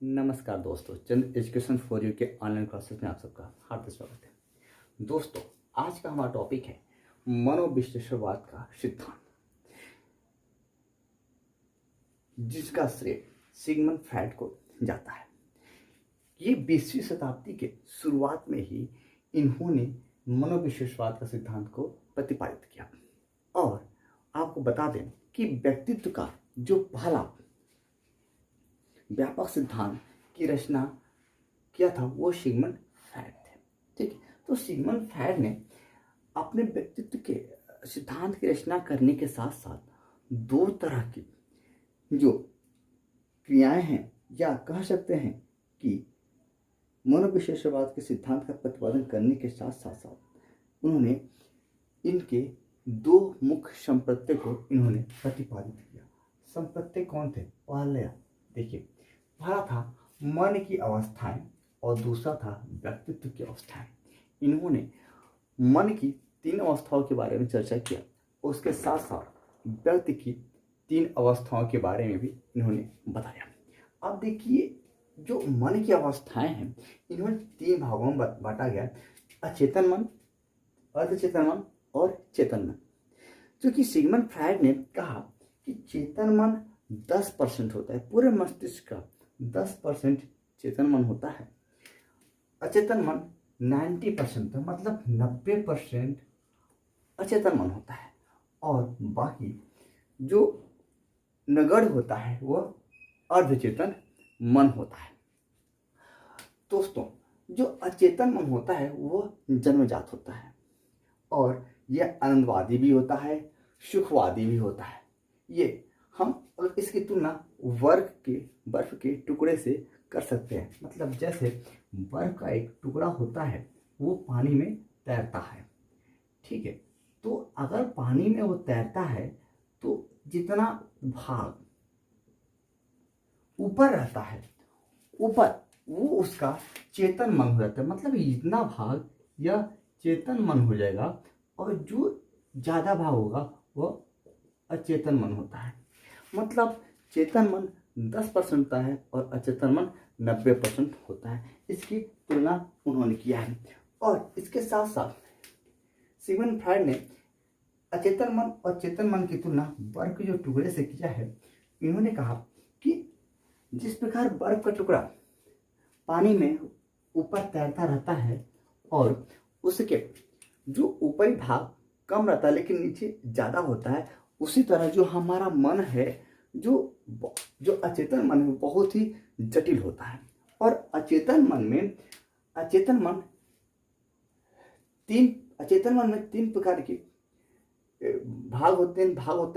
नमस्कार दोस्तों, चंद education for you के ऑनलाइन क्लासेस में आप सबका हार्दिक स्वागत है। दोस्तों, आज का हमारा टॉपिक है मनोविश्लेषणवाद का सिद्धांत, जिसका श्रेय सिगमंड फ्रायड को जाता है। ये 20वीं शताब्दी के शुरुआत में ही इन्होंने मनोविश्लेषणवाद का सिद्धांत को प्रतिपादित किया। और आपको बता दें कि व्यक्तित्व का जो पहला व्यापक सिद्धांत की रचना किया था वो सिगमंड फ्रायड थे। ठीक है, तो सिगमंड फ्रायड ने अपने व्यक्तित्व के सिद्धांत की रचना करने के साथ साथ दो तरह की जो क्रियाएं हैं, या कह सकते हैं कि मनोविश्लेषणवाद के सिद्धांत का प्रतिपादन करने के साथ साथ उन्होंने इनके दो मुख्य संप्रत्यय को इन्होंने प्रतिपादित किया। संप्रत्यय कौन थे? पहले देखिए, पहला था मन की अवस्थाएं और दूसरा था व्यक्तित्व की अवस्थाएं। इन्होंने मन की 3 अवस्थाओं के बारे में चर्चा किया, उसके साथ साथ व्यक्ति की 3 अवस्थाओं के बारे में भी इन्होंने बताया। अब देखिए, जो मन की अवस्थाएं हैं इन्होंने 3 भागों में बांटा गया: अचेतन मन, अर्धचेतन मन और चेतन मन। क्योंकि सिगमंड फ्रायड ने कहा कि चेतन मन 10% होता है, पूरे मस्तिष्क का 10% चेतन मन होता है। अचेतन मन 90% है, मतलब 90% अचेतन मन होता है, और बाकी जो नगण्य होता है वो अर्धचेतन मन होता है। दोस्तों, जो अचेतन मन होता है वो जन्मजात होता है, और यह आनंदवादी भी होता है, सुखवादी भी होता है। ये हम अगर इसकी तुलना बर्फ के टुकड़े से कर सकते हैं। मतलब जैसे बर्फ का एक टुकड़ा होता है, वो पानी में तैरता है। ठीक है, तो अगर पानी में वो तैरता है तो जितना भाग ऊपर रहता है, ऊपर वो उसका चेतन मन हो जाता है। मतलब इतना भाग यह चेतन मन हो जाएगा, और जो ज्यादा भाग होगा वो अचेतन मन होता है। मतलब चेतन मन 10% होता है और अचेतन मन 90% होता है। इसकी तुलना उन्होंने किया है। और इसके साथ साथ सिगमंड फ्रायड ने अचेतन मन और चेतन मन की तुलना बर्फ के जो टुकड़े से किया है। इन्होंने कहा कि जिस प्रकार बर्फ का टुकड़ा पानी में ऊपर तैरता रहता है और उसके जो ऊपरी भाग कम रहता है लेकिन नीचे ज्यादा होता है, उसी तरह जो हमारा मन है, जो अचेतन मन है, बहुत ही जटिल होता है। और अचेतन मन में 3 प्रकार के भाग होते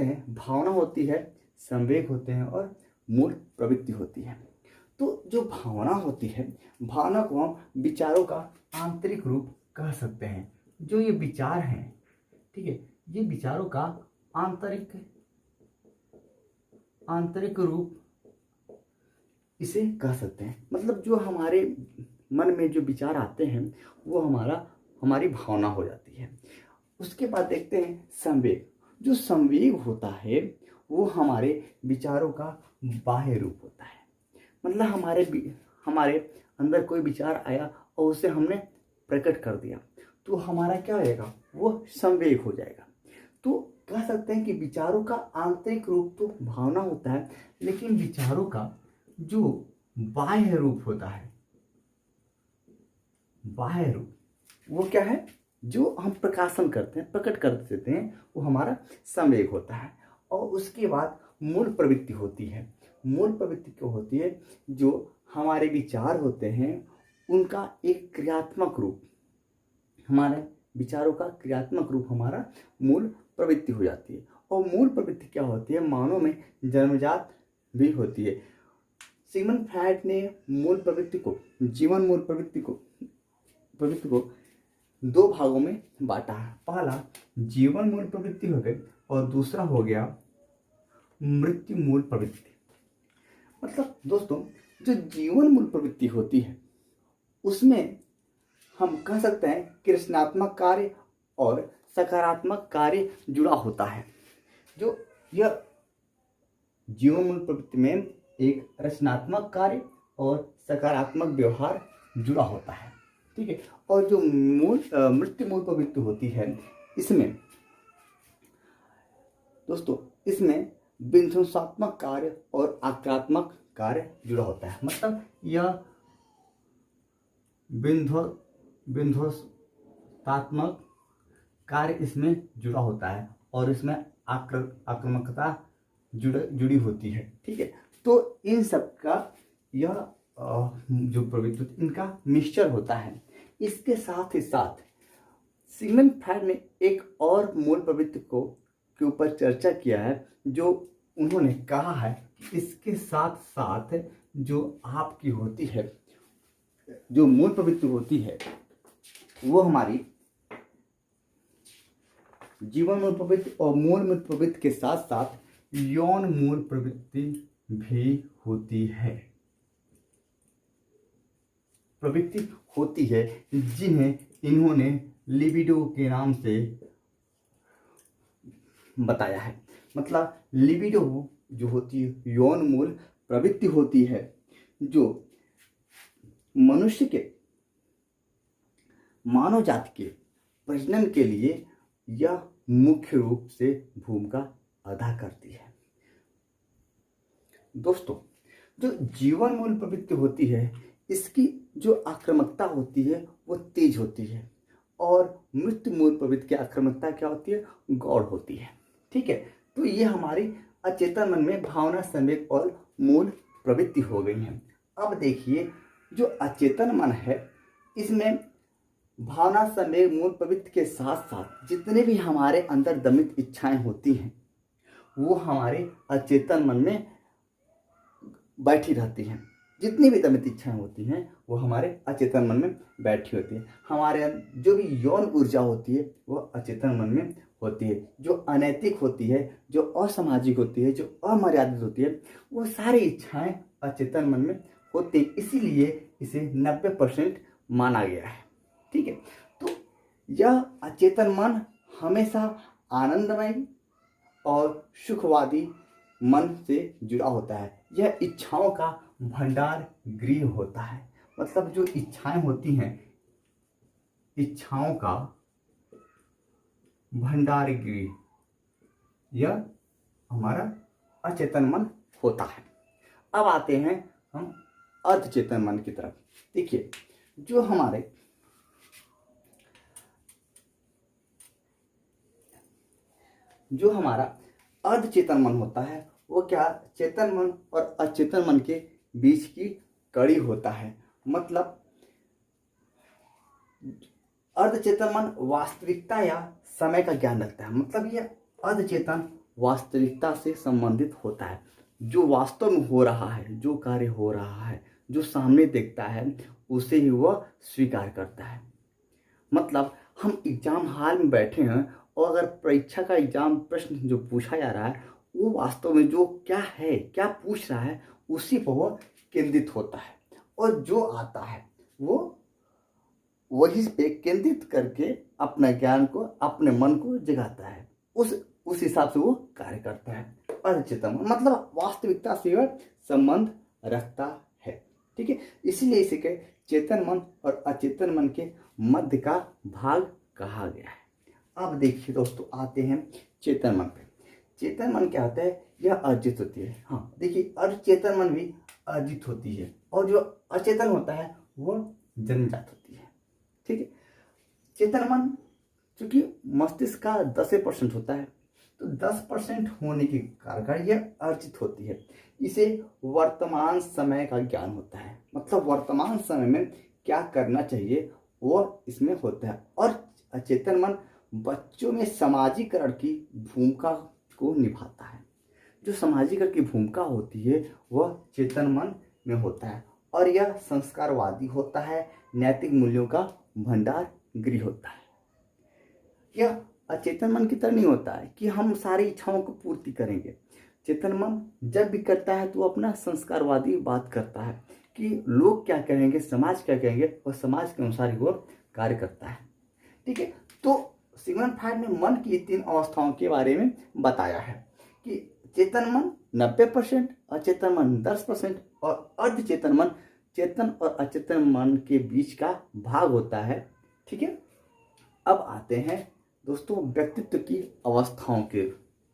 हैं। भावना होती है, संवेग होते हैं और मूल प्रवृत्ति होती है। तो जो भावना होती है, भावना को हम विचारों का आंतरिक रूप कह सकते हैं। जो ये विचार हैं, ठीक है, ये विचारों का आंतरिक रूप इसे कह सकते हैं। मतलब जो हमारे मन में जो विचार आते हैं वो हमारी भावना हो जाती है। उसके बाद देखते हैं संवेग। जो संवेग होता है वो हमारे विचारों का बाह्य रूप होता है। मतलब हमारे अंदर कोई विचार आया और उसे हमने प्रकट कर दिया, तो हमारा क्या होएगा? वो संवेग हो जाएगा। तो कह सकते हैं कि विचारों का आंतरिक रूप तो भावना होता है, लेकिन विचारों का जो बाह्य रूप होता है, बाह्य रूप वो क्या है? जो हम प्रकाशन करते हैं, प्रकट कर देते हैं, वो हमारा संवेग होता है। और उसके बाद मूल प्रवृत्ति होती है। मूल प्रवृत्ति क्या होती है? जो हमारे विचार होते हैं उनका एक क्रियात्मक रूप, हमारे विचारों का क्रियात्मक रूप हमारा मूल प्रवृत्ति हो जाती है। और मूल प्रवृत्ति क्या होती है? मानव में जन्मजात भी होती है। सिगमंड फ्रायड ने मूल प्रवृत्ति को, जीवन मूल प्रवृत्ति को 2 भागों में बांटा है। पहला जीवन मूल प्रवृत्ति हो गई और दूसरा हो गया मृत्यु मूल प्रवृत्ति। मतलब दोस्तों, जो जीवन मूल प्रवृत्ति होती है उसमें हम कह सकते हैं कि रचनात्मक कार्य और सकारात्मक कार्य जुड़ा होता है। जो यह जीवन मूल प्रवृत्ति में एक रचनात्मक कार्य और सकारात्मक व्यवहार जुड़ा होता है। ठीक है, और जो मृत्यु मूल प्रवृत्ति होती है, इसमें दोस्तों इसमें विध्वंसात्मक कार्य और आक्रामक कार्य जुड़ा होता है। मतलब यह विध्वंसात्मक कार्य इसमें जुड़ा होता है और इसमें आक्रामकता जुड़ी होती है। ठीक है, तो इन सब का यह जो प्रवृत्ति इनका मिक्सचर होता है। इसके साथ ही साथ सिगमंड फ्रायड ने एक और मूल प्रवृत्ति के ऊपर चर्चा किया है, जो उन्होंने कहा है कि इसके साथ साथ जो आपकी होती है, जो मूल प्रवृत्ति होती है, वो हमारी जीवन मूल प्रवृत्ति और मूल प्रवृत्ति के साथ साथ यौन मूल प्रवृत्ति भी होती है। प्रवृत्ति होती है जिन्हें इन्होंने लिबिडो के नाम से बताया है। मतलब लिबिडो जो होती है यौन मूल प्रवृत्ति होती है, जो मनुष्य के मानव जाति के प्रजनन के लिए यह मुख्य रूप से भूमिका अदा करती है। दोस्तों, जो जीवन मूल प्रवृत्ति होती है, इसकी जो आक्रामकता होती है वो तेज होती है, और मृत्यु मूल प्रवृत्ति की आक्रामकता क्या होती है? गौण होती है। ठीक है, तो ये हमारी अचेतन मन में भावना, संवेग और मूल प्रवृत्ति हो गई है। अब देखिए, जो अचेतन मन है, इसमें भावना, संवेग, मूल प्रवृत्ति के साथ साथ जितने भी हमारे अंदर दमित इच्छाएं होती हैं, वो हमारे अचेतन मन में बैठी रहती हैं। जितनी भी दमित इच्छाएं होती हैं वो हमारे अचेतन मन में बैठी होती है। हमारे जो भी यौन ऊर्जा होती है वो अचेतन मन में होती है। जो अनैतिक होती है, जो असामाजिक होती है, जो अमर्यादित होती है, वो सारी इच्छाएं अचेतन मन में होती हैं। इसीलिए इसे 90% माना गया है। ठीक है, तो यह अचेतन मन हमेशा आनंदमय और सुखवादी मन से जुड़ा होता है। यह इच्छाओं का भंडार गृह होता है। मतलब जो इच्छाएं होती हैं, इच्छाओं का भंडार गृह, यह हमारा अचेतन मन होता है। अब आते हैं हम अर्धचेतन मन की तरफ। देखिए, जो हमारा अर्धचेतन मन होता है, वो क्या चेतन मन और अचेतन मन के बीच की कड़ी होता है। मतलब अर्धचेतन मन वास्तविकता या समय का ज्ञान रखता है। मतलब ये अर्धचेतन वास्तविकता से संबंधित होता है। जो वास्तव में हो रहा है, जो कार्य हो रहा है, जो सामने देखता है, उसे ही वह स्वीकार करता है। मतलब हम एग्जाम हॉल में बैठे हैं और अगर परीक्षा का एग्जाम प्रश्न जो पूछा जा रहा है, वो वास्तव में जो क्या है, क्या पूछ रहा है, उसी पर वह केंद्रित होता है, और जो आता है वो वही पे केंद्रित करके अपना ज्ञान को, अपने मन को जगाता है। उस हिसाब से वो कार्य करता है। अर्धचेतन मतलब वास्तविकता से वह संबंध रखता है। ठीक है, इसीलिए इसे के चेतन मन और अचेतन मन के मध्य का भाग कहा गया है। अब देखिए दोस्तों, आते हैं चेतन मन पे। चेतन मन क्या होता है? यह अर्जित होती है। हाँ, देखिए, अर्धचेतन मन भी अर्जित होती है, और जो अचेतन होता है वो जन्मजात होती है। ठीक है, चेतन मन चूंकि मस्तिष्क का 10% होता है, तो 10% होने के कारण यह अर्जित होती है। इसे वर्तमान समय का ज्ञान होता है। मतलब वर्तमान समय में क्या करना चाहिए वो इसमें होता है। और अचेतन मन बच्चों में समाजीकरण की भूमिका को निभाता है। जो समाजीकरण की भूमिका होती है वह चेतन मन में होता है, और यह संस्कारवादी होता है, नैतिक मूल्यों का भंडार गृह होता है। यह अचेतन मन की तरह नहीं होता है कि हम सारी इच्छाओं को पूर्ति करेंगे। चेतन मन जब भी करता है तो अपना संस्कारवादी बात करता है कि लोग क्या कहेंगे, समाज क्या कहेंगे, और समाज के अनुसार ही वो कार्य करता है। ठीक है, तो सिगमंड फ्रायड ने मन की 3 अवस्थाओं के बारे में बताया है कि चेतन मन 90%, अचेतन मन 10% और अर्धचेतन मन चेतन और अचेतन मन के बीच का भाग होता है। ठीक है, अब आते हैं दोस्तों व्यक्तित्व की अवस्थाओं के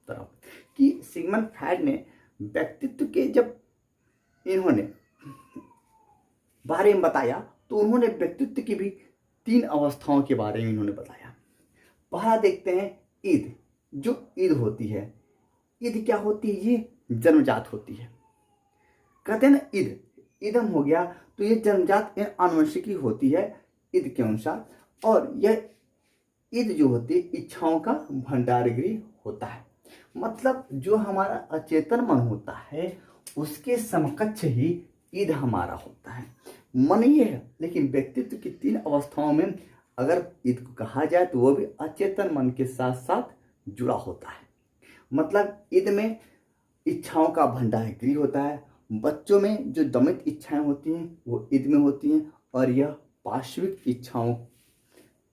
तरफ कि सिगमंड फ्रायड ने व्यक्तित्व के जब इन्होंने बारे में बताया तो उन्होंने व्यक्तित्व की भी 3 अवस्थाओं के बारे में इन्होंने बताया। पहला देखते हैं ईद, जो ईद होती है। ईद क्या होती है? ये जन्मजात होती है। कहते हैं ना ईद, ईदम हो गया, तो ये जन्मजात आनुवंशिकी होती है ईद के अनुसार। और यह ईद जो होती है इच्छाओं का भंडारगृह होता है। मतलब जो हमारा अचेतन मन होता है उसके समकक्ष ही ईद हमारा होता है। मन ये है, लेकिन व्यक्तित्व की 3 अवस्थाओं में अगर ईद को कहा जाए तो वो भी अचेतन मन के साथ साथ जुड़ा होता है। मतलब ईद में इच्छाओं का भंडारगृह होता है। बच्चों में जो दमित इच्छाएं होती हैं वो ईद में होती हैं और यह पार्श्विक इच्छाओं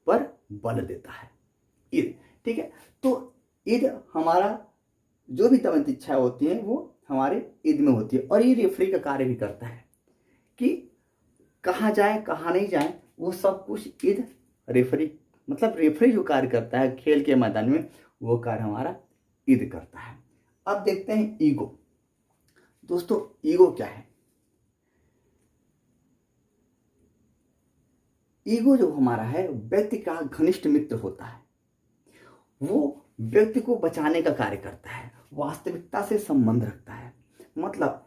पर बल देता है ईद। ठीक है, तो ईद हमारा जो भी दमित इच्छाएं होती हैं वो हमारे ईद में होती है और ये रेफरी का कार्य भी करता है कि कहाँ जाए कहाँ नहीं जाए, वो सब कुछ ईद रेफरी, मतलब रेफरी जो कार्य करता है खेल के मैदान में वो कार्य हमारा ईद करता है। अब देखते हैं ईगो। दोस्तों ईगो क्या है? ईगो जो हमारा है व्यक्ति का घनिष्ठ मित्र होता है। वो व्यक्ति को बचाने का कार्य करता है, वास्तविकता से संबंध रखता है। मतलब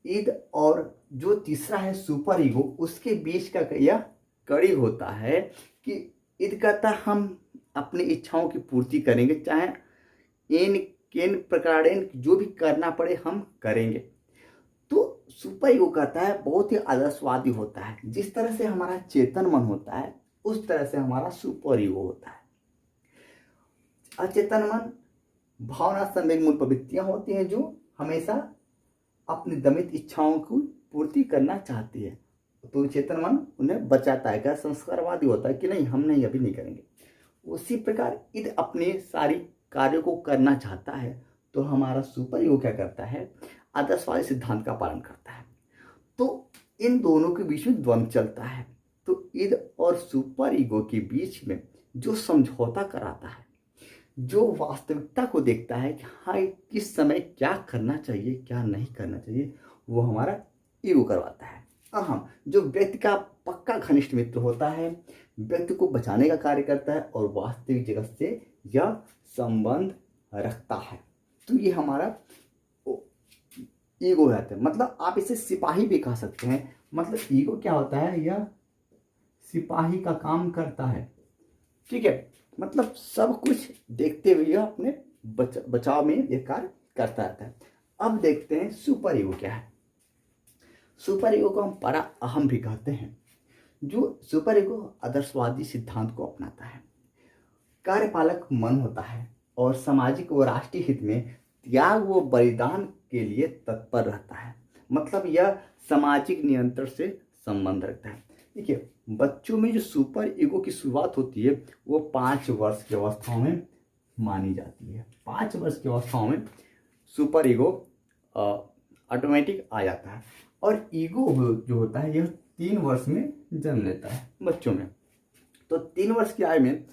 ईद और जो तीसरा है सुपर ईगो, उसके बीच का यह कड़ी होता है कि ईद कहता है हम अपनी इच्छाओं की पूर्ति करेंगे, चाहे इन केन प्रकार जो भी करना पड़े हम करेंगे। तो सुपर ईगो कहता है बहुत ही आदर्शवादी होता है। जिस तरह से हमारा चेतन मन होता है उस तरह से हमारा सुपर ईगो होता है। अचेतन मन भावना संवेग मूल प्रवृत्तियां होती हैं जो हमेशा अपनी दमित इच्छाओं की पूर्ति करना चाहती है। तो चेतन मन उन्हें बचाता है, क्या संस्कारवादी होता है कि नहीं हम नहीं अभी नहीं करेंगे। उसी प्रकार ईद अपने सारी कार्यों को करना चाहता है, तो हमारा सुपर ईगो क्या करता है? आदर्शवादी सिद्धांत का पालन करता है। तो इन दोनों के बीच में द्वंद्व चलता है। तो ईद और सुपर ईगो के बीच में जो समझौता कराता है, जो वास्तविकता को देखता है कि हाँ किस समय क्या करना चाहिए क्या नहीं करना चाहिए, वो हमारा ईगो करवाता है। अहम जो व्यक्ति का पक्का घनिष्ठ मित्र होता है, व्यक्ति को बचाने का कार्य करता है और वास्तविक जगत से यह संबंध रखता है, तो ये हमारा ईगो रहता है। मतलब आप इसे सिपाही भी कह सकते हैं। मतलब ईगो क्या होता है? यह सिपाही का काम करता है। ठीक है, मतलब सब कुछ देखते हुए यह अपने बचाव में यह कार्य करता रहता है। अब देखते हैं सुपर ईगो क्या है। सुपर ईगो को हम परा अहम भी कहते हैं। जो सुपर ईगो आदर्शवादी सिद्धांत को अपनाता है, कार्यपालक मन होता है और सामाजिक व राष्ट्रीय हित में त्याग व बलिदान के लिए तत्पर रहता है। मतलब यह सामाजिक नियंत्रण से संबंध रखता है। देखिए बच्चों में जो सुपर ईगो की शुरुआत होती है वो 5 वर्ष की अवस्थाओं में मानी जाती है। 5 वर्ष की अवस्थाओं में सुपर ईगो ऑटोमेटिक आ जाता है और ईगो जो होता है यह 3 वर्ष में जन्म लेता है बच्चों में। तो 3 वर्ष की आयु में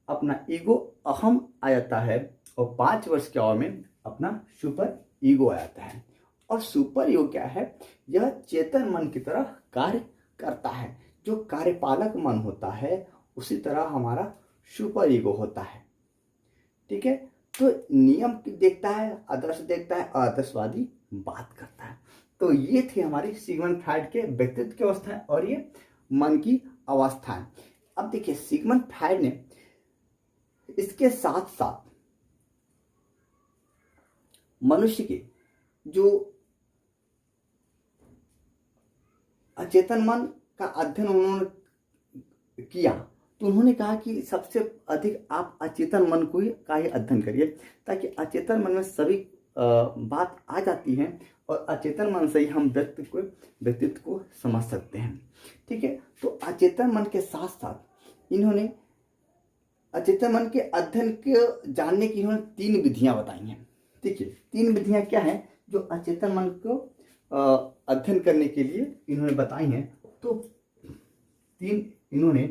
अपना ईगो अहम आ जाता है और 5 वर्ष की आयु में अपना सुपर ईगो आ जाता है। और सुपर ईगो क्या है? यह चेतन मन की तरह कार्य करता है। जो कार्यपालक मन होता है उसी तरह हमारा सुपर ईगो होता है। ठीक है, तो नियम देखता है, आदर्श देखता है, आदर्शवादी बात करता है। तो ये थी हमारी सिगमंड फ्रायड के व्यक्तित्व की अवस्थाएं और ये मन की अवस्थाएं। अब देखिए सिगमंड फ्रायड ने इसके साथ साथ मनुष्य के जो अचेतन मन का अध्ययन उन्होंने किया, तो उन्होंने कहा कि सबसे अधिक आप अचेतन मन को ही का ही अध्ययन करिए, ताकि अचेतन मन में सभी बात आ जाती है और अचेतन मन से ही हम व्यक्तित्व को समझ सकते हैं। ठीक है, तो अचेतन मन के साथ साथ इन्होंने अचेतन मन के अध्ययन के जानने की इन्होंने 3 विधियां बताई हैं। देखिए 3 विधियां क्या हैं जो अचेतन मन को अध्ययन करने के लिए इन्होंने बताई हैं। तो 3 इन्होंने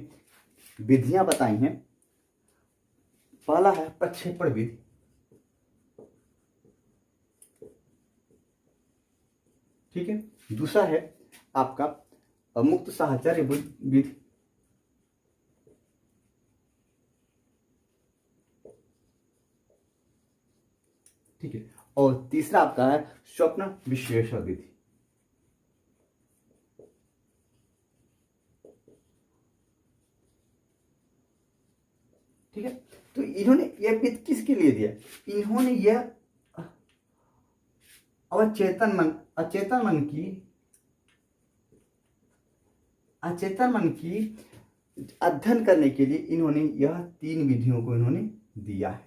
विधियां बताई हैं। पहला है प्रक्षेपण विधि, ठीक है। दूसरा है आपका मुक्त साहचर्य विधि, ठीक है। और तीसरा आपका है स्वप्न विश्लेषण विधि। ठीक है। तो इन्होंने यह विधि किसके लिए दिया? इन्होंने यह अचेतन मन की अध्ययन करने के लिए इन्होंने यह 3 विधियों को इन्होंने दिया है,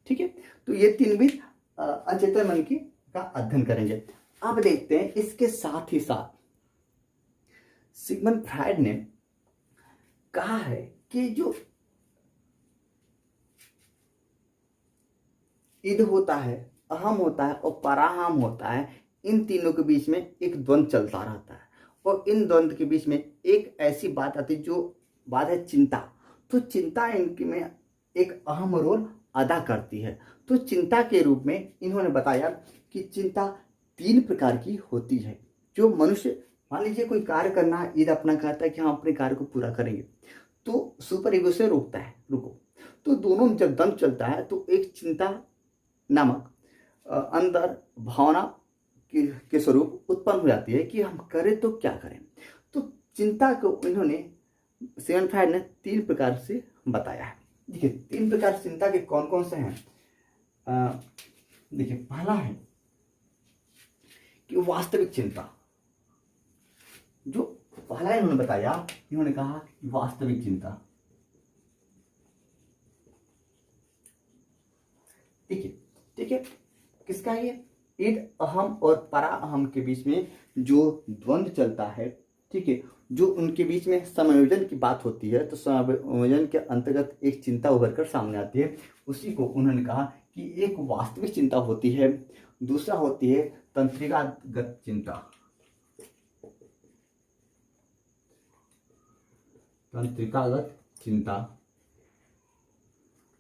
ठीक है। तो ये 3 विधि अचेतन मन की का अध्ययन करेंगे। अब देखते हैं इसके साथ ही साथ सिगमंड फ्रायड ने कहा है कि जो ईद होता है, अहम होता है और पराहम होता है, इन तीनों के बीच में एक द्वंद्व चलता रहता है और इन द्वंद्व के बीच में एक ऐसी बात आती है जो बात है चिंता। तो चिंता इनके में एक अहम रोल अदा करती है। तो चिंता के रूप में इन्होंने बताया कि चिंता 3 प्रकार की होती है। जो मनुष्य, मान लीजिए कोई कार्य करना है, ईद अपना कहता है कि हम अपने कार्य को पूरा करेंगे, तो सुपर ईगो से रोकता है, रुको। तो दोनों में जब द्वंद्व चलता है तो एक चिंता नामक अंदर भावना के स्वरूप उत्पन्न हो जाती है कि हम करें तो क्या करें। तो चिंता को इन्होंने सिगमंड फ्रायड ने 3 प्रकार से बताया है। देखिए 3 प्रकार चिंता के कौन कौन से हैं। देखिए पहला है कि वास्तविक चिंता। जो पहला इन्होंने बताया, इन्होंने कहा वास्तविक चिंता। ठीक है, किसका ये? ईद अहम और परा अहम के बीच में जो द्वंद्व चलता है, ठीक है, जो उनके बीच में समायोजन की बात होती है, तो समायोजन के अंतर्गत एक चिंता उभर कर सामने आती है। उसी को उन्होंने कहा कि एक वास्तविक चिंता होती है, दूसरा होती है तंत्रिकागत चिंता। तंत्रिकागत चिंता।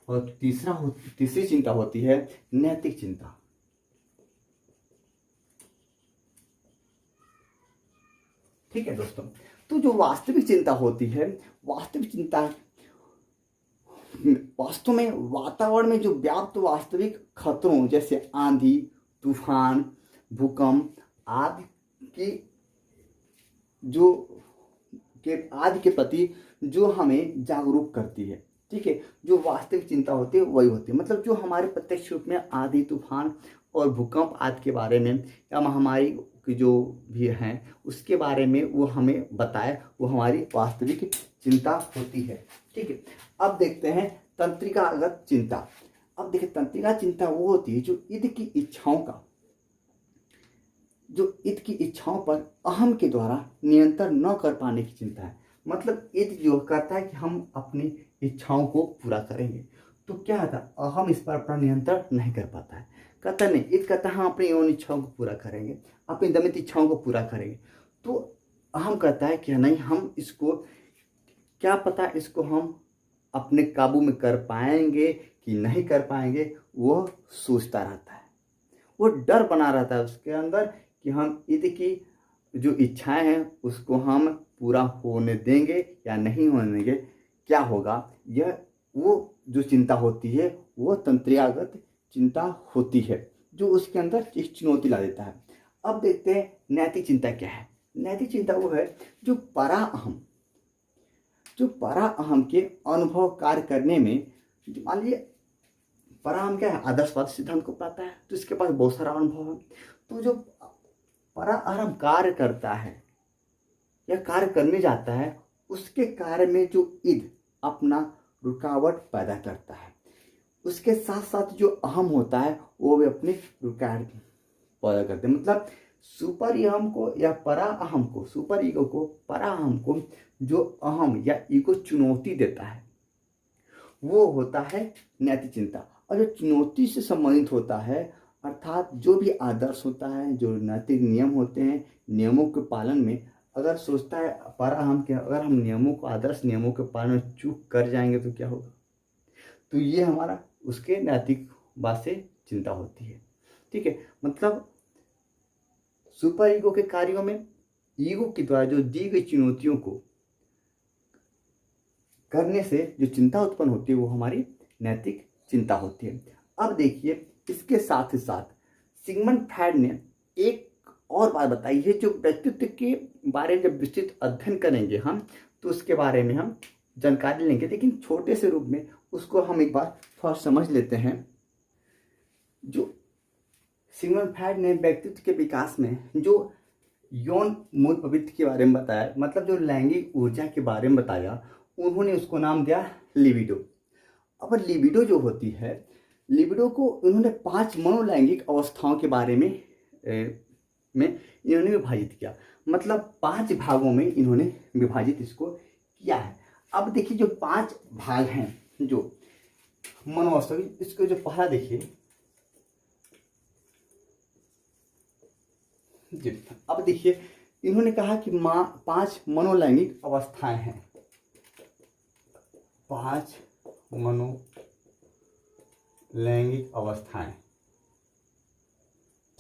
और तीसरी चिंता होती है नैतिक चिंता। ठीक है दोस्तों, तो जो वास्तविक चिंता होती है, वास्तविक चिंता वास्तव में वातावरण में जो व्याप्त वास्तविक खतरों जैसे आंधी, तूफान, भूकंप आदि के प्रति जो हमें जागरूक करती है। ठीक है, जो वास्तविक चिंता होती है वही होती है, मतलब जो हमारे प्रत्यक्ष रूप में आंधी, तूफान और भूकंप आदि के बारे में या महामारी की जो भी हैं उसके बारे में वो हमें बताए, वो हमारी वास्तविक चिंता होती है। ठीक है, अब देखते हैं तंत्रिकागत चिंता। अब देखिए तंत्रिका चिंता वो होती है जो ईद की इच्छाओं पर अहम के द्वारा नियंत्रण न कर पाने की चिंता है। मतलब ईद जो कहता है कि हम अपनी इच्छाओं को पूरा करेंगे, तो क्या होता है, अहम इस पर अपना नियंत्रण नहीं कर पाता है। कहता नहीं, ईद कहता है हम अपनी उन इच्छाओं को पूरा करेंगे, अपनी दमित इच्छाओं को पूरा करेंगे। तो अहम कहता है कि नहीं, हम इसको क्या पता, इसको हम अपने काबू में कर पाएंगे कि नहीं कर पाएंगे, वो सोचता रहता है, वो डर बना रहता है उसके अंदर कि हम ईद की जो इच्छाएं हैं उसको हम पूरा होने देंगे या नहीं होने देंगे, क्या होगा। यह वो जो चिंता होती है वो तंत्रिकागत चिंता होती है, जो उसके अंदर एक चुनौती ला देता है। अब देखते हैं नैतिक चिंता क्या है। नैतिक चिंता वो है जो परा अहम के अनुभव कार्य करने में, मान लीजिए परा अहम क्या है, आदर्शवाद सिद्धांत को पाता है, तो इसके पास बहुत सारा अनुभव है। तो जो परा अहम कार्य करता है या कार्य करने जाता है, उसके कार्य में जो ईद अपना रुकावट पैदा करता है, उसके साथ साथ जो अहम होता है वो भी अपनी रुकावट पैदा करते हैं। मतलब सुपर अहम को या परा अहम को, सुपर ईगो को, परा अहम को जो अहम या ईगो चुनौती देता है वो होता है नैतिक चिंता। और जो चुनौती से संबंधित होता है, अर्थात जो भी आदर्श होता है, जो नैतिक नियम होते हैं, नियमों के पालन में अगर सोचता है पर हम क्या, अगर हम नियमों को, आदर्श नियमों के पालन में चूक कर जाएंगे तो क्या होगा, तो ये हमारा उसके नैतिक बात से चिंता होती है। ठीक है, मतलब सुपर ईगो के कार्यों में ईगो के द्वारा जो दी गई चुनौतियों को करने से जो चिंता उत्पन्न होती है वो हमारी नैतिक चिंता होती है। अब देखिए, इसके साथ ही साथ सिगमंड फ्रायड ने एक और बात बताई है, जो व्यक्तित्व के बारे में जब विस्तृत अध्ययन करेंगे हम, तो उसके बारे में हम जानकारी लेंगे, लेकिन छोटे से रूप में उसको हम एक बार थोड़ा समझ लेते हैं। जो सिगमंड फ्रायड ने व्यक्तित्व के विकास में जो यौन मूल प्रवृत्ति के बारे में बताया, मतलब जो लैंगिक ऊर्जा के बारे में बताया, उन्होंने उसको नाम दिया लिबिडो। अब लिबिडो जो होती है, लिबिडो को उन्होंने 5 मनोलैंगिक अवस्थाओं के बारे में इन्होंने विभाजित किया, मतलब 5 भागों में इन्होंने विभाजित इसको किया है। अब देखिए, जो 5 भाग हैं जो मनोअवस्था, इसको जो पहला देखिए जी। अब देखिए, इन्होंने कहा कि 5 मनोलैंगिक अवस्थाएं हैं, 5 मनोलैंगिक अवस्थाएं।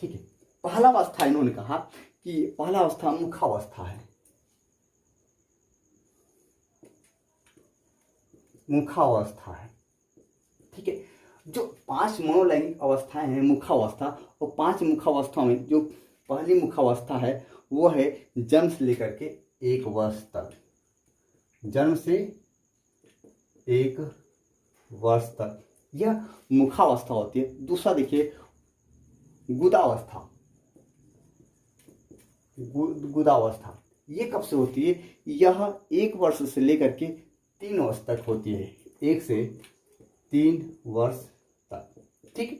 ठीक है, पहला अवस्था इन्होंने कहा कि पहला अवस्था मुखावस्था है, मुखावस्था है। ठीक है, जो 5 मनोलैंगिक अवस्थाएं हैं मुखावस्था, और 5 मुखावस्थाओं में जो पहली मुखावस्था है वो है जन्म से लेकर के 1 वर्ष तक, जन्म से 1 वर्ष तक यह मुखावस्था होती है। दूसरा देखिए गुदावस्था, गुदावस्था ये कब से होती है, यह 1 वर्ष से लेकर के 3 वर्ष तक होती है, 1 से 3 वर्ष तक। ठीक है,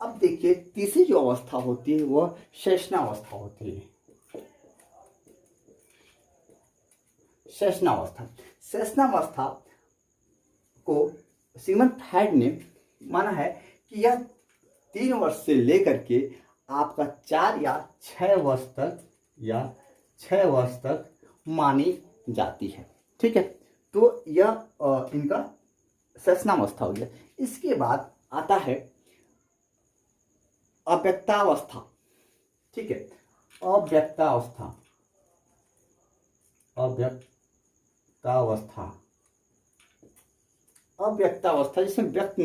अब देखिए तीसरी जो अवस्था होती है वह शेषणावस्था होती है, शेषणावस्था। शेषणावस्था को सिगमंड फ्रायड ने माना है कि यह 3 वर्ष से लेकर के आपका 4 या 6 वर्ष तक, या 6 वर्ष तक मानी जाती है। ठीक है, तो यह इनका शेषणावस्था हो गया। इसके बाद आता है अव्यक्तावस्था। ठीक है, अव्यक्तावस्था, अव्यक्तावस्था, अव्यक्तावस्था जिसमें व्यक्त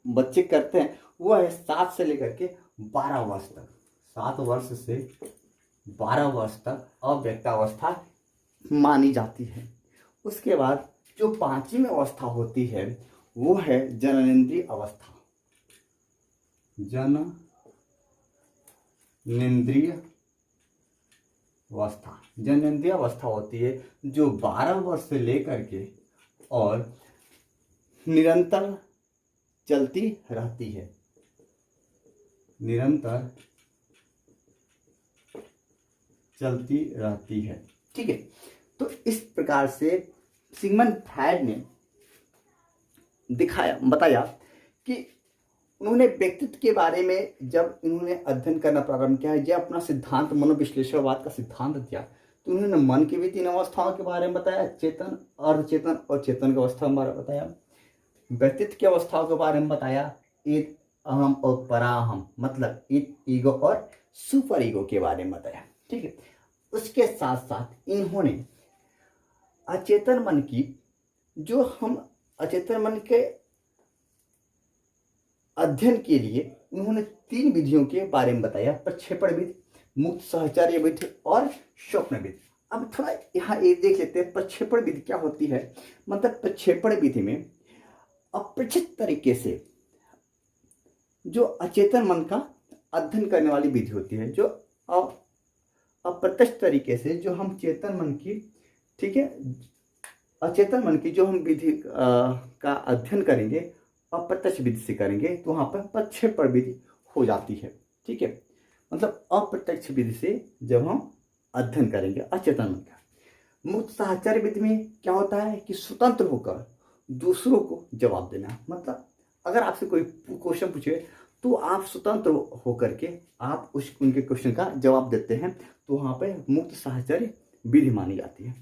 बच्चे करते हैं वो है 7 से लेकर के 12 वर्ष तक, 7 वर्ष से 12 वर्ष तक अव्यक्तावस्था मानी जाती है। उसके बाद जो 5वीं अवस्था होती है वो है जननेंद्रिय अवस्था, जननेंद्रिय अवस्था। जननेंद्रिय अवस्था होती है जो 12 वर्ष से लेकर के और निरंतर चलती रहती है, निरंतर चलती रहती है। ठीक है, तो इस प्रकार से सिगमंड फ्रायड ने दिखाया, बताया कि उन्होंने व्यक्तित्व के बारे में जब इन्होंने अध्ययन करना प्रारंभ किया है, जब अपना सिद्धांत मनोविश्लेषणवाद का सिद्धांत दिया, तो उन्होंने मन की भी 3 अवस्थाओं के बारे में बताया, चेतन, अर्धचेतन और चेतन की अवस्था के बारे में बताया। व्यक्तित्व की अवस्थाओं के बारे में बताया, ईद, अहम और पराहम, मतलब ईद, ईगो और सुपर ईगो के बारे में बताया। ठीक है, उसके साथ साथ इन्होंने अचेतन मन की, जो हम अचेतन मन के अध्ययन के लिए उन्होंने 3 विधियों के बारे में बताया, प्रक्षेपण विधि, मुक्त सहचर्य विधि और स्वप्न विधि। अब थोड़ा यहाँ ये देख लेते हैं प्रक्षेपण विधि क्या होती है। मतलब प्रक्षेपण विधि में अप्रचित तरीके से जो अचेतन मन का अध्ययन करने वाली विधि होती है, जो अप्रत्यक्ष तरीके से जो हम चेतन मन की, ठीक है, अचेतन मन की जो हम विधि का अध्ययन करेंगे अप्रत्यक्ष विधि से करेंगे, तो वहाँ पर प्रक्षेपण विधि हो जाती है। ठीक है, मतलब अप्रत्यक्ष विधि से जब हम अध्ययन करेंगे अचेतन मन का। मुक्त साहचर्य विधि में क्या होता है कि स्वतंत्र होकर दूसरों को जवाब देना। मतलब अगर आपसे कोई क्वेश्चन पूछे तो आप स्वतंत्र होकर के आप उनके क्वेश्चन का जवाब देते हैं, तो वहाँ पे मुक्त साहचर्य विधि मानी जाती है।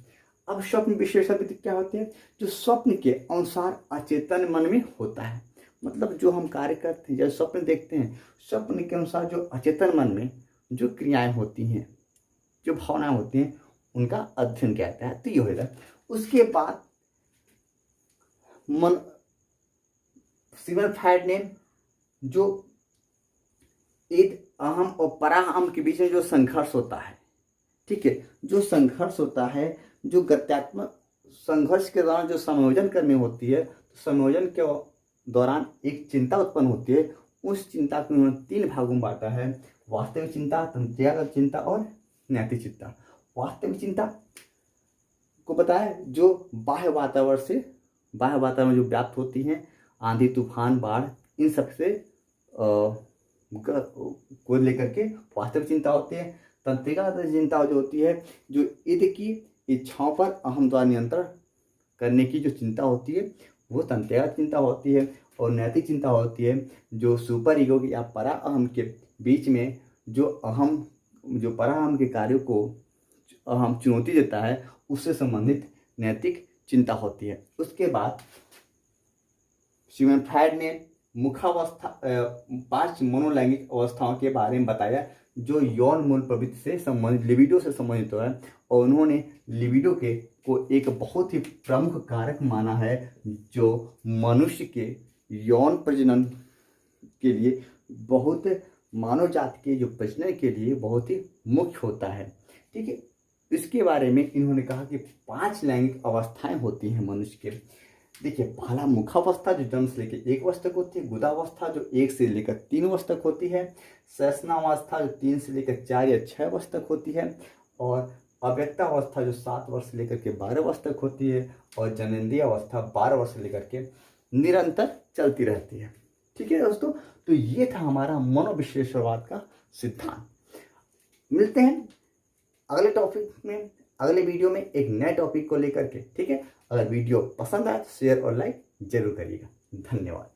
अब स्वप्न विश्लेषण विधि क्या होती है? जो स्वप्न के अनुसार अचेतन मन में होता है, मतलब जो हम कार्य करते हैं, जब स्वप्न देखते हैं, स्वप्न के अनुसार जो अचेतन मन में जो क्रियाएं होती हैं, जो भावनाएं होती हैं, उनका अध्ययन किया जाता है। तो ये होगा। उसके बाद मन सिमन फ्रायड ने जो ईद अहम और पराहम के बीच में जो संघर्ष होता है, ठीक है, जो संघर्ष होता है, जो गत्यात्मक संघर्ष के दौरान जो संयोजन करनी होती है, तो संयोजन के दौरान एक चिंता उत्पन्न होती है। उस चिंता को उन्होंने 3 भागों में बांटा है: वास्तविक चिंता, तंत्रिकागत चिंता और नैतिक चिंता। वास्तविक चिंता को बताया जो बाह्य वातावरण जो व्याप्त होती हैं, आंधी, तूफान, बाढ़, इन सब से को लेकर के वास्तविक चिंता होती है। तंत्रिकागत चिंता जो होती है, जो ईद की इच्छाओं पर अहम द्वारा नियंत्रण करने की जो चिंता होती है, वो तंत्रिकागत चिंता होती है। और नैतिक चिंता होती है जो सुपर ईगो या परा अहम के बीच में जो परा अहम के कार्यों को अहम चुनौती देता है, उससे संबंधित नैतिक चिंता होती है। उसके बाद सिगमंड फ्रायड ने मुखावस्था 5 मनोलैंगिक अवस्थाओं के बारे में बताया जो यौन मूल प्रवृत्ति से संबंधित, लिबिडो से संबंधित है। और उन्होंने लिबिडो को एक बहुत ही प्रमुख कारक माना है जो मनुष्य के यौन प्रजनन के लिए, बहुत मानव जाति के जो प्रजनन के लिए बहुत ही मुख्य होता है। ठीक है, इसके बारे में इन्होंने कहा कि 5 लैंगिक अवस्थाएं होती हैं मनुष्य के। देखिए, पहला मुखावस्था जो जन्म से लेकर 1 वर्ष तक होती है, गुदावस्था जो 1 से लेकर 3 वर्ष तक होती है, सैसनावस्था जो 3 से लेकर 4 या 6 वर्ष तक होती है, और अव्यक्तावस्था जो 7 वर्ष से लेकर के 12 वर्ष तक होती है, और जनेंद्रिय अवस्था 12 वर्ष से लेकर के निरंतर चलती रहती है। ठीक है दोस्तों, तो ये था हमारा मनोविश्लेषणवाद का सिद्धांत। मिलते हैं अगले टॉपिक में, अगले वीडियो में एक नए टॉपिक को लेकर के। ठीक है, अगर वीडियो पसंद आए तो शेयर और लाइक जरूर करिएगा। धन्यवाद।